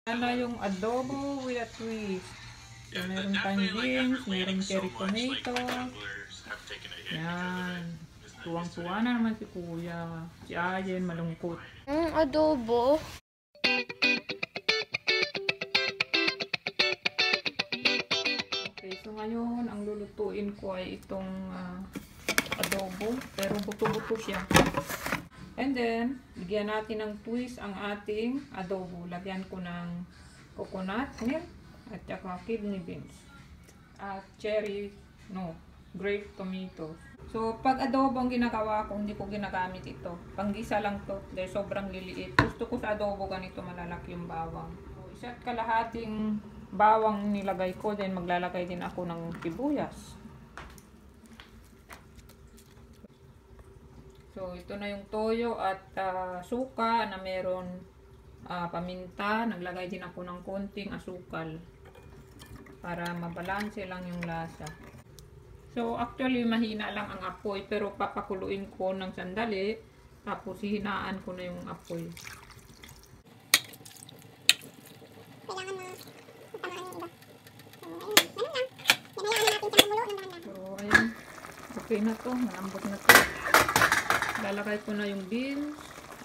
Yan na yung adobo with a twist. So, meron tayong beans, meron cherry tomato. Yan. Tuwang-tuwa na naman si Kuya. Si Ayen, malungkot. Adobo. Okay, so ngayon, ang lulutuin ko ay itong adobo. Pero buto-buto siya. And then, bigyan natin ng twist ang ating adobo. Lagyan ko ng coconut milk at saka kidney beans. At grape tomato. So, pag adobo ang ginagawa ko, hindi ko ginagamit ito. Panggisa lang to. Dahil sobrang liliit. Gusto ko sa adobo ganito malalaki yung bawang. So, isa't kalahating bawang nilagay ko. Then, maglalagay din ako ng sibuyas. So, ito na yung toyo at suka na meron paminta. Naglagay din ako ng konting asukal para mabalanse lang yung lasa. So, actually, mahina lang ang apoy pero papakuluin ko ng sandali tapos hihinaan ko na yung apoy. So, ayun. Okay na to. Malambot na to. Lalagay ko na yung beans.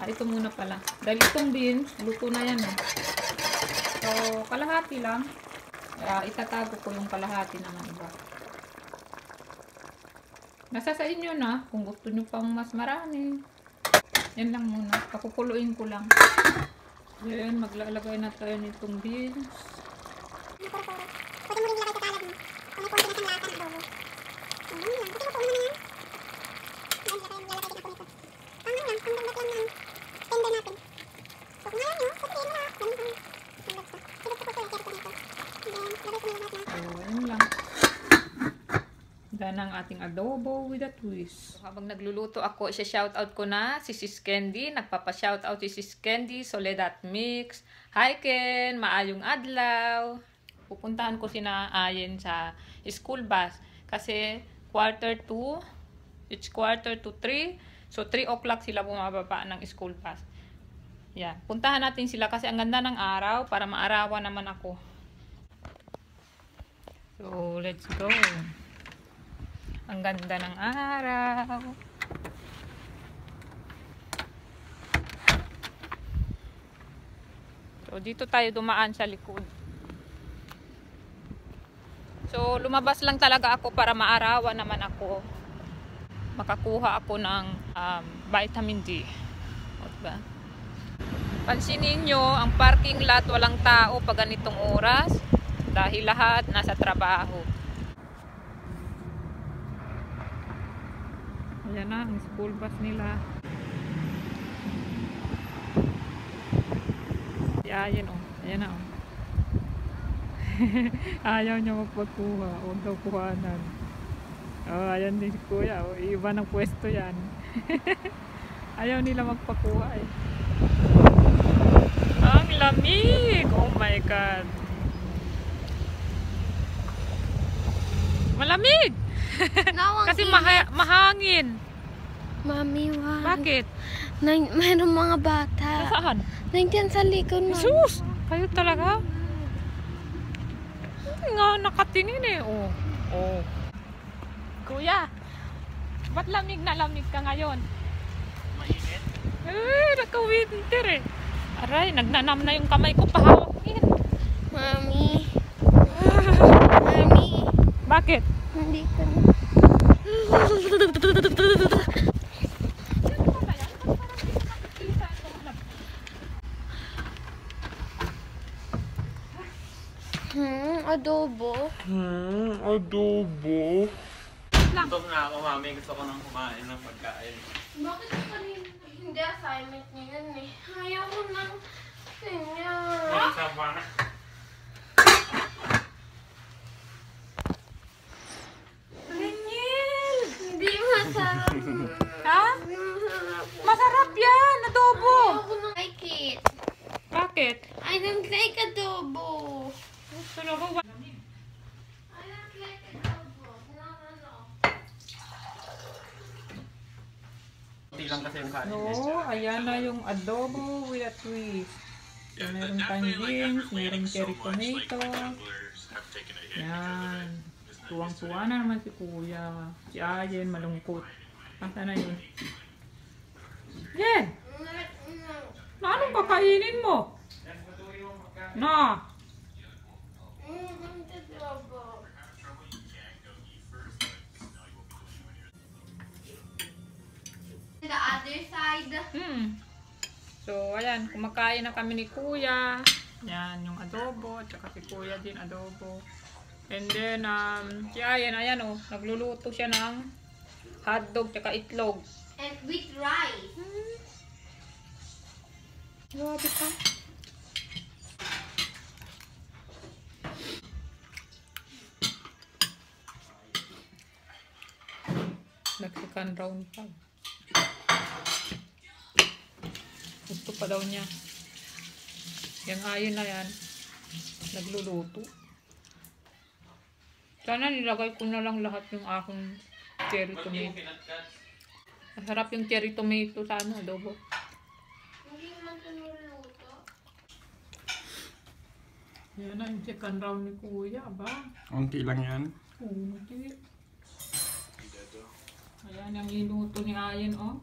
Ito muna pala. Dahil itong beans, luto na yan eh. So, kalahati lang. Itatago ko yung kalahati naman iba. Nasa sa inyo na, kung gusto nyo pang mas marami. Yan lang muna. Pakukuluin ko lang. Yan, maglalagay na tayo nitong beans. Pwede mo rin ilagay sa talad mo. Kung may konti na siyang lasa ng adobo. Yan lang. Kasi luto naman na yan. Yan ang ating adobo with a twist. So, habang nagluluto ako, isa-shoutout ko na si Sis Candy. Nagpapa-shoutout si Sis Candy, Soledad Mix. Hi Ken, maayong adlaw. Pupuntahan ko sina Ayen sa school bus. Kasi it's quarter to 3. So 3 o'clock sila bumababa ng school bus. Yan. Puntahan natin sila kasi ang ganda ng araw para maarawan naman ako. So let's go. Ang ganda ng araw. So, dito tayo dumaan sa likod. So, lumabas lang talaga ako para maarawan naman ako. Makakuha ako ng vitamin D. Diba? Pansinin nyo, ang parking lot walang tao pag ganitong oras. Dahil lahat nasa trabaho. Ayan na, ang school bus nila. Ayan o. Ayan na o. Ayaw niya magpagkuha. Huwag daw kuhanan. Oh, ayan din si Kuya. Oh, iba ng pwesto yan. Ayaw nila magpakuha eh. Ang lamig! Oh my God. Malamig! Kasi mahangin. Mami, wag. Bakit? Mayroong mga bata. Saan? Nandiyan sa likod mo. Jesus! Kayo talaga? Nga nakatingin eh. Oh. Oh. Kuya, ba't lamig na lamig ka ngayon? Mainit? Naka-winter eh. Aray, nagnanam na yung kamay ko pahawagin. Mami. Mami. Bakit? Hindi ka na. Adobo. Adobo. Lang. Gutom na ako, mami. Gusto ko nang kumain ng pagkain. Bakit kanina? Hindi assignment niya yan eh. Ayaw ko nang kanya. Sama na. Ringil! Hindi masarap. Ha? Masarap yan! Adobo! Ayaw ko nang like it. Bakit? I don't like adobo. Talaga I don't like adobo. No. Hindi lang kasi yung kanin. No, ayan na yung adobo with a twist. So, meron pang beans, meron cherry tomato. Yan. Tuwang-tuwa na naman si Kuya. Si Ayen, malungkot. Asa na yun? Yen! Na anong kakainin mo? Na! The other side. So, ayan. Kumakain na kami ni Kuya. Yan, yung adobo. Tsaka si Kuya din adobo. And then, si Ayen, ayan o. Nagluluto siya ng hotdog tsaka itlog. And with rice. Grabe pa. Mexican round pa. Gusto pa daw niya. Yung Ayen na yan. Nagluluto. Sana nilagay ko na lang lahat yung aking cherry tomato. Masarap yung cherry tomato sa ano, adobo. Hindi man ito niluluto. Yan na yung second round ni Kuya, ba? Unti lang yan. Unti. Ayan yung linuto ni Ayen, oh.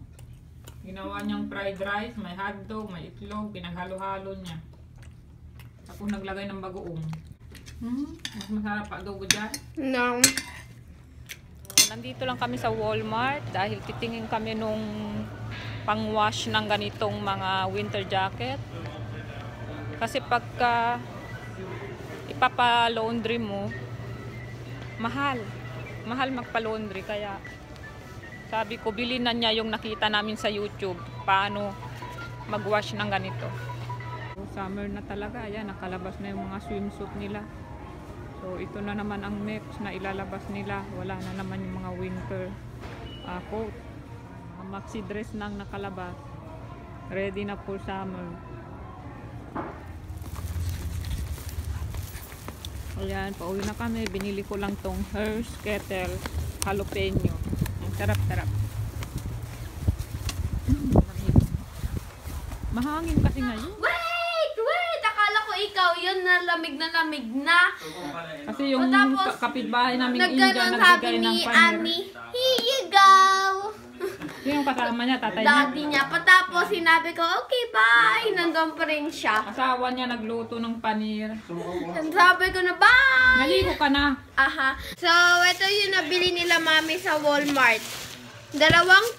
Ginawa niyang fried rice, may hotdog, may itlog, pinaghalo-halo niya. Tapos naglagay ng bagoong. Mas masarap pa adobo dyan. No. Nandito lang kami sa Walmart dahil titingin kami nung pang-wash ng ganitong mga winter jacket. Kasi pagka ipapa-laundry mo, mahal. Mahal magpa-laundry. Kaya sabi ko, bilhin na niya yung nakita namin sa YouTube. Paano mag-wash ng ganito. Summer na talaga. Ayan, nakalabas na yung mga swimsuit nila. So, ito na naman ang next na ilalabas nila. Wala na naman yung mga winter coat. Maxi dress nang nakalabas. Ready na for summer. Ayan, pauwi na kami. Binili ko lang tong Hearst Kettle jalapeno. Ang sarap-sarap. Mahangin kasi ngayon. Wait! Akala ko ikaw yun na lamig na. Kasi yung Tapos, kapitbahay namin Nagganon India sabi nagbigay ng ni panir. Ami, here you go! Yung kasama niya, tatay niya. Daddy niya. Patapos sinabi ko, okay bye! Nandun pa rin siya. Asawa niya nagluto ng panir. Sabi ko na, bye! Naligo ka na. Aha. So, ito yung nabili nila mami sa Walmart. 2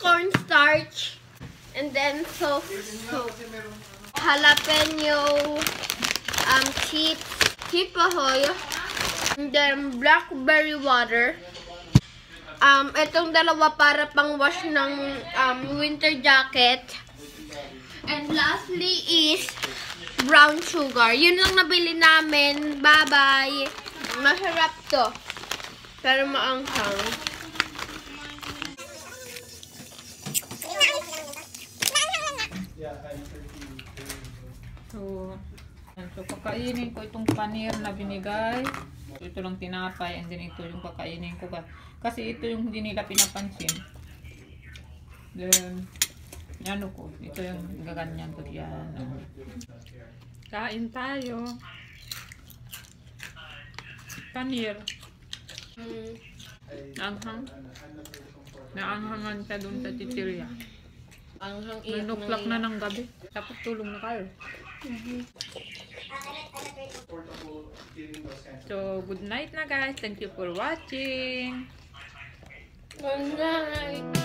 cornstarch. And then, soap. Jalapeno. Chips. Chip ahoy. And then, blackberry water. Itong dalawa para pang wash ng winter jacket. And lastly is brown sugar. Yun lang nabili namin. Bye-bye. Masarap to. Pero maanghang. So kakainin ko itong panir na binigay. Ito lang tinapay and then ito yung kakainin ko. Kasi ito yung hindi nila pinapansin. Then, yan ko. Ito yung gaganyan ko diyan. Kain tayo. Panir. Anghang. Naanghangan siya dun sa chichirya. Anghang 9 o'clock na ng gabi. Tapos tulong na kayo. So, good night na guys. Thank you for watching. Good night.